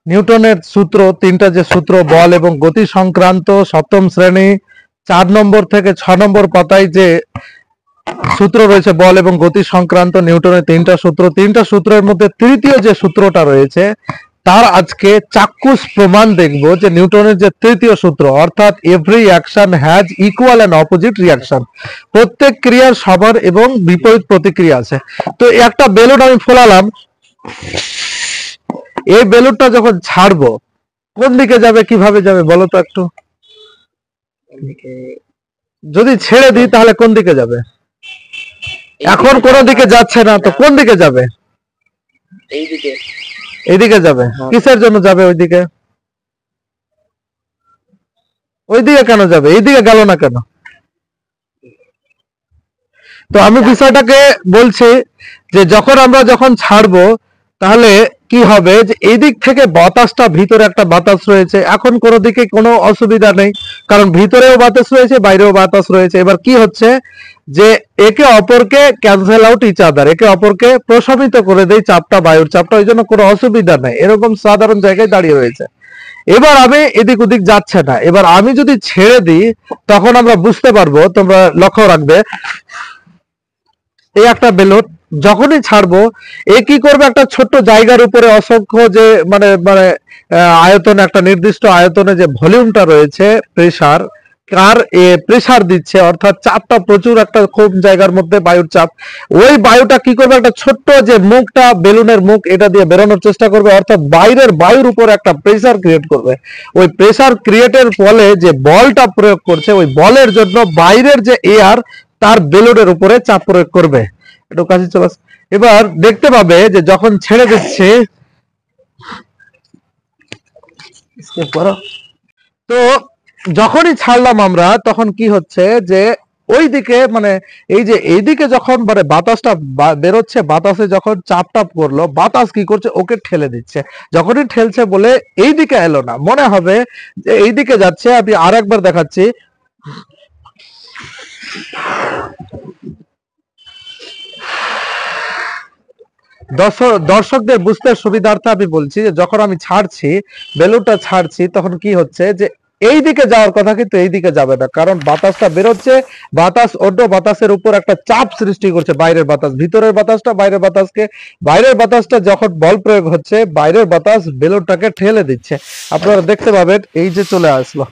নিউটনের সূত্র, তিনটা যে সূত্র বল এবং গতি সংক্রান্ত সপ্তম শ্রেণী 4 নম্বর থেকে 6 নম্বর পাতায় যে সূত্র রয়েছে বল এবং গতি সংক্রান্ত নিউটনের তিনটা সূত্রের মধ্যে তৃতীয় যে সূত্রটা রয়েছে তার আজকে চাক্ষুষ প্রমাণ দেখব যে নিউটনের যে তৃতীয় সূত্র, অর্থাৎ every action has equal and opposite reaction, প্রত্যেক ক্রিয়ার সমান এবং বিপরীত প্রতিক্রিয়া আছে। তো একটা বেলুন আমি ফোলালাম, এই বেলুনটা যখন ছাড়বো কোন দিকে যাবে, কিভাবে যাবে বলো তো একটু। যদি ছেড়ে দিই তাহলে কোন দিকে যাবে? এখন কোন দিকে যাচ্ছে না, তো কোন দিকে যাবে? এইদিকে। এইদিকে যাবে। কিসের জন্য যাবে ওইদিকে? ওইদিকে কেন যাবে? এইদিকে গেল না কেন? তো আমি বিষয়টাকে বলছি যে যখন ছাড়বো তাহলে কি হবে, যে এই দিক থেকে বাতাসটা, ভিতরে একটা বাতাস রয়েছে, এখন কোনো দিকে কোনো অসুবিধা নেই, কারণ ভিতরেও বাতাস রয়েছে, বাইরেও বাতাস রয়েছে। এবার কি হচ্ছে যে একে অপরকে ক্যান্সেল আউট ইচ আদার, একে অপরকে প্রশমিত করে দেয় চাপটা, বায়ুর চাপটা, ওই জন্য কোনো অসুবিধা নেই, এরকম সাধারণ জায়গায় দাঁড়িয়ে রয়েছে। এবার আমি এদিক ওদিক যাচ্ছে না, এবার আমি যদি ছেড়ে দিই তখন আমরা বুঝতে পারবো, তোমরা লক্ষ্য রাখবে, এই একটা বেলুন যখনই ছাড়বো এ কি করবে, একটা ছোট্ট জায়গার উপরে অসংখ্য যে মানে মানে আয়তন, একটা নির্দিষ্ট আয়তনে যে ভলিউমটা রয়েছে, প্রেসার, কার প্রেসার দিচ্ছে, অর্থাৎ চাপটা প্রচুর, একটা কম জায়গার মধ্যে বায়ুর চাপ, ওই বায়ুটা কি করবে, একটা ছোট্ট যে মুখটা, বেলুনের মুখ, এটা দিয়ে বেরোনোর চেষ্টা করবে, অর্থাৎ বাইরের বায়ুর উপর একটা প্রেসার ক্রিয়েট করবে। ওই প্রেসার ক্রিয়েটের ফলে যে বলটা প্রয়োগ করছে, ওই বলের জন্য বাইরের যে এয়ার তার বেলুনের উপরে চাপ প্রয়োগ করবে। একটু কাছে চলে আস। এবার দেখতে পাবে যে যখন ছেড়ে দিচ্ছে, তো যখনই ছাড়লাম আমরা তখন কি হচ্ছে যে ওই দিকে মানে এই যে এইদিকে যখন মানে বাতাসটা বেরোচ্ছে, বাতাসে যখন চাপটা পড়লো, বাতাস কি করছে, ওকে ঠেলে দিচ্ছে। যখনই ঠেলছে বলে এই দিকে এলো না, মনে হবে যে এই দিকে যাচ্ছে। আমি আর একবার দেখাচ্ছি, দর্শকদের বুঝতে সুবিধার্থে আমি বলছি যে যখন আমি ছাড়ছি, বেলুনটা ছাড়ছি, তখন কি হচ্ছে যে এই দিকে যাওয়ার কথা, কিন্তু এই দিকে যাবে না, কারণ বাতাসটা বেরোচ্ছে, বাতাস অন্য বাতাসের উপর একটা চাপ সৃষ্টি করছে, বাইরের বাতাস ভিতরের বাতাসটা বাইরের বাতাসকে, বাইরের বাতাসটা যখন বল প্রয়োগ হচ্ছে, বাইরের বাতাস বেলুনটাকে ঠেলে দিচ্ছে। আপনারা দেখতে পাবেন এই যে চলে আসলো।